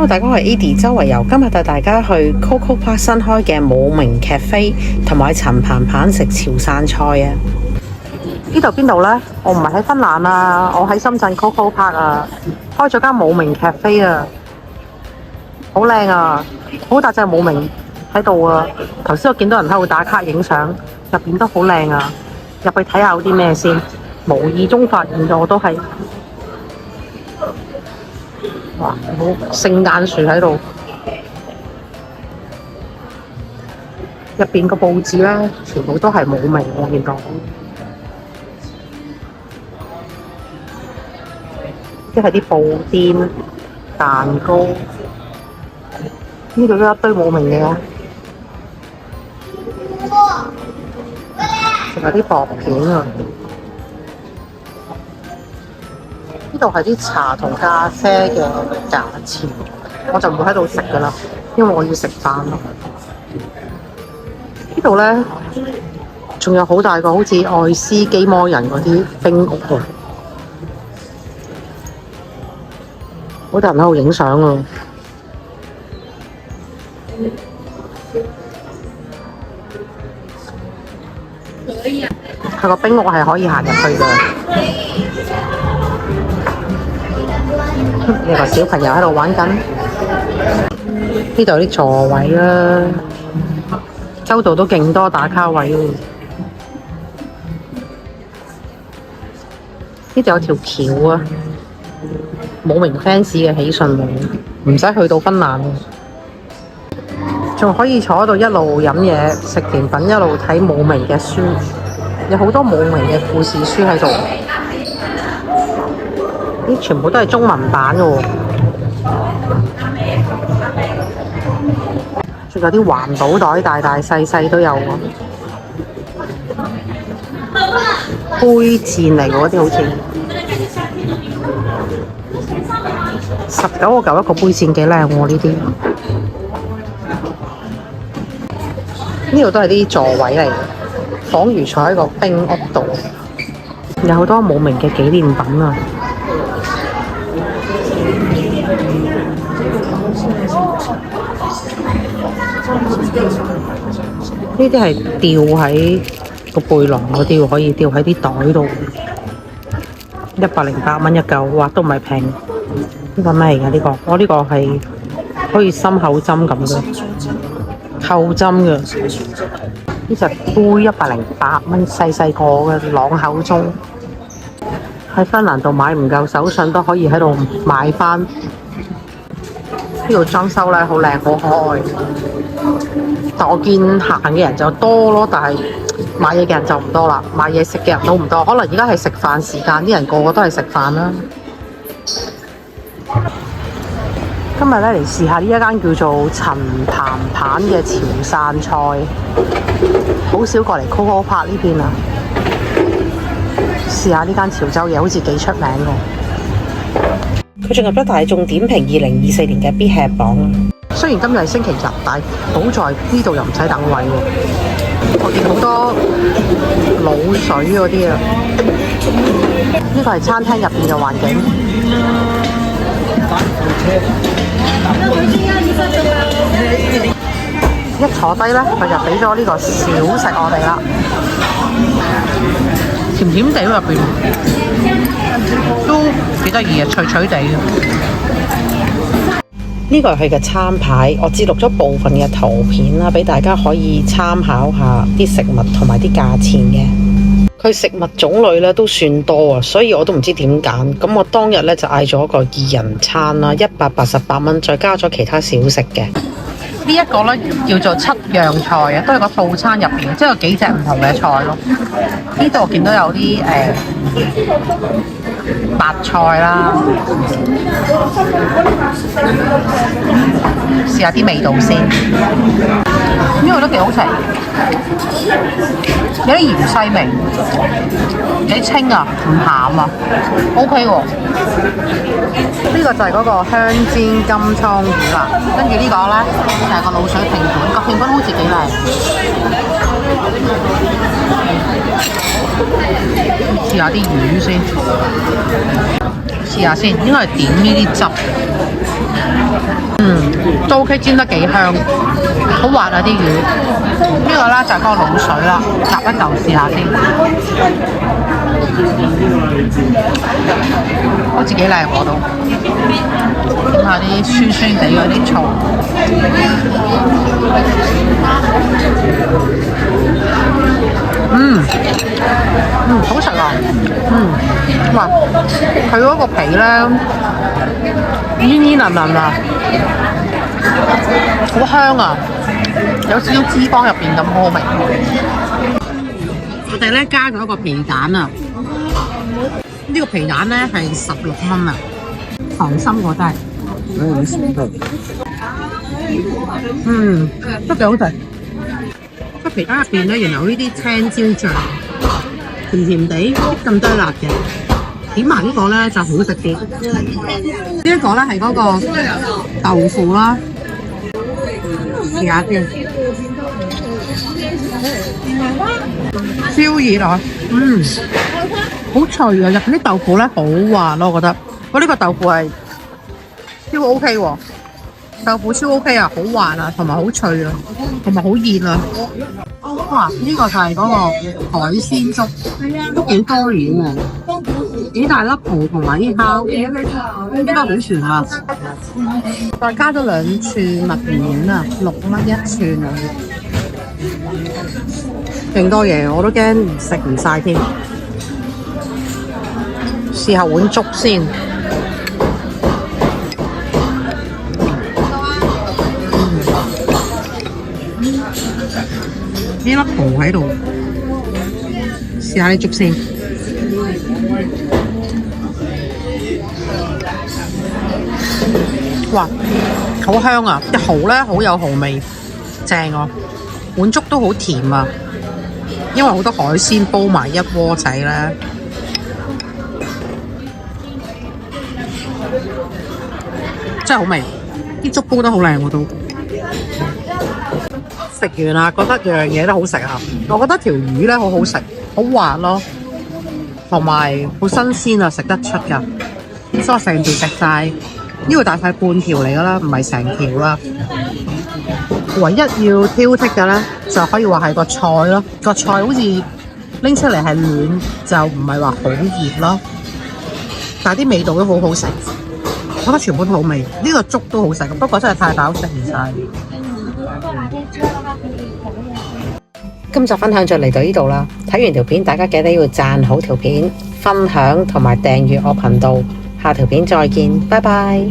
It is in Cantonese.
Hello， 大家好，我係 Eddie， 周圍遊。今日帶大家去 Coco Park 新開嘅武明 Cafe， 同埋陳鵬鵬食潮汕菜啊！呢度邊度呢？我唔係喺芬蘭啊，我喺深圳 Coco Park 啊，開咗間武明 Cafe 啊，好靚啊，好大隻武明喺度啊！頭先我見到人喺度打卡影相，入邊都好靚啊！入去睇下有啲咩先，無意中發現咗我都係。哇！好聖誕樹喺度，入邊個佈置咧，全部都係武明，我見到。即係啲布甸、蛋糕，呢度都有一堆武明嘅，仲有啲薄片啊！呢度係啲茶同咖啡嘅價錢，我就唔會喺度食噶啦，因為我要食飯咯。呢度咧仲有好大個好似愛斯基摩人嗰啲冰屋喎，好多人喺度影相啊！佢個冰屋係可以行入去嘅。有個小朋友喺度玩緊，呢度有啲座位啦，周度都勁多打卡位喎。呢度有條橋啊，武明 fans 嘅喜訊嚟，唔使去到芬蘭，仲可以坐喺度一路飲嘢食甜品，一路睇武明嘅書，有好多武明嘅故事書喺度。啲全部都係中文版嘅喎，仲有啲環保袋，大大細細都有喎。杯墊嚟嘅嗰啲好似19.9一個杯墊，幾靚喎呢啲。呢度都係啲座位嚟嘅，仿如坐喺個冰屋度，有好多武明嘅紀念品啊！呢啲係吊喺個背囊嗰啲，可以吊喺啲袋度。108蚊一嚿，哇，都唔係平。呢個咩嚟㗎？呢個我呢個係好似心口針咁嘅，扣針嘅。呢隻杯108蚊，細細個嘅朗口鐘。喺芬蘭度買唔夠手信都可以喺度買返。呢度裝修咧好靚，好可愛。但我見行嘅人就多咯，但係買嘢嘅人就唔多啦。買嘢食嘅人都唔多，可能而家係食飯時間，啲人個個都係食飯啦。今日咧嚟試下呢一間叫做陳鵬鵬嘅潮汕菜，好少過嚟 Coco Park 呢邊啊。試下呢間潮州嘢，好似幾出名嘅。佢仲入咗大眾點評2024年嘅必吃榜。雖然今日係星期日，但係好在呢度又唔使等位喎。我見好多滷水嗰啲啊，呢個係餐廳入邊嘅環境。一坐低咧，佢就俾咗呢個小食我哋啦，甜甜地入邊都幾得意啊，脆脆地嘅。呢個係佢嘅餐牌，我節錄咗部分嘅圖片啦，俾大家可以參考下啲食物同埋啲價錢嘅。佢食物種類咧都算多啊，所以我都唔知點揀。咁我當日咧就嗌咗個2人餐啦，188蚊，再加咗其他小食嘅。呢一個咧叫做7樣菜啊，都係個套餐入邊，即係有幾隻唔同嘅菜咯。呢度我見到有啲白菜啦，試下啲味道先。呢個都幾好食，有啲芫茜味，幾清啊，唔鹹啊 ，OK 喎。呢個就係嗰個香煎金槍魚啦，跟住呢個咧就係個滷水拼盤，個拼盤好似幾靚。試下啲魚先，試下先，應該係點呢啲汁。都 OK， 煎得幾香，好滑啊啲魚。呢個咧就係嗰個滷水啦，夾一嚿試下先。好似幾靚喎都，點下啲酸酸地嗰啲醋。好食啊！哇，佢嗰個皮咧煙煙韌韌啊，好香啊，有少少脂肪入邊咁好味。我哋咧加咗一個皮蛋啊，呢個皮蛋咧係16蚊啊，溏心我真係，都幾好食。個皮蛋入邊咧，原來有呢啲青椒醬，甜甜地，咁多辣嘅。點埋呢個咧就好食啲。呢一個咧係嗰個豆腐啦，試下先。超熱啊！好脆啊！入邊啲豆腐咧好滑咯，我覺得。我呢個豆腐係超 OK 喎，豆腐超 OK 啊，好滑啊，同埋好脆啊，同埋好熱啊。哇！呢個就係嗰個海鮮粥，都幾多料喎，幾大粒蠔同埋啲蝦，應該好全啊！再加咗2串蜜丸啊，6蚊1串啊！勁多嘢，我都驚食唔晒添。試下碗粥先。呢粒蠔喺度，試下啲粥先。哇，好香啊！啲蠔咧好有蠔味，正啊！碗粥都好甜啊，因為好多海鮮煲埋一鍋仔咧。真係好味，啲粥煲得好靚喎都。食完啦，覺得樣嘢都好食啊！我覺得條魚咧好好食，好滑咯，同埋好新鮮啊，食得出㗎。所以我成條食晒，呢個大概半條嚟㗎啦，唔係成條啦。唯一要挑剔嘅咧，就可以話係個菜咯。個菜好似拎出嚟係暖，就唔係話好熱咯。但係啲味道都好好食，我覺得全部都好味。呢個粥都好食，不過真係太飽食唔晒。今集分享就嚟到呢度啦，睇完條片大家記得要讚好條片、分享同埋訂閱我頻道，下條片再見，拜拜。